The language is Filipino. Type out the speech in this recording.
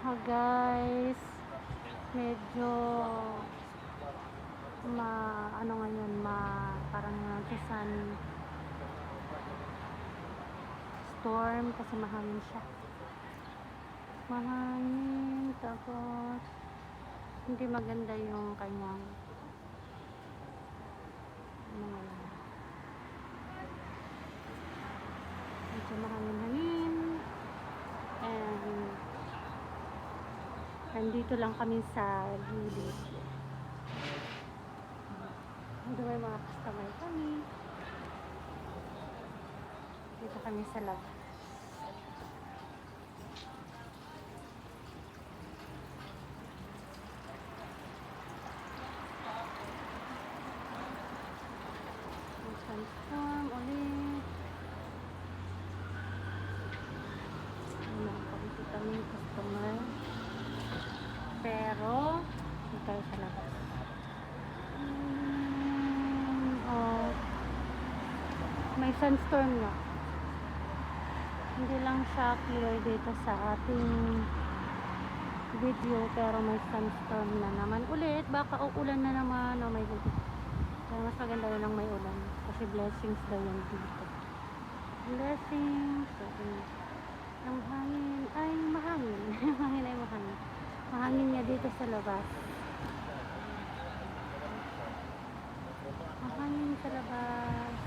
guys, medyo ano ngayon, parang sun storm kasi mahangin siya. Mahangin, tapos hindi maganda yung kanyang medyo mahangin-hangin. And nandito lang kami sa gilid. Dito may mga customer kami. Dito kami sa labas. Transform ulit. Nakakabiti kami yung customer. Pero hindi tayo sa labas. May sunstorm na. Hindi lang siya clear dito sa ating video, pero may sunstorm na naman ulit. Baka uulan na naman. Oh my God. Kaya mas maganda na lang may ulan. Kasi blessings daw yan dito. Blessings. Ang hangin ay mahangin. Mahangin ay mahangin. Mahangin nga dito sa labas. Mahangin sa labas.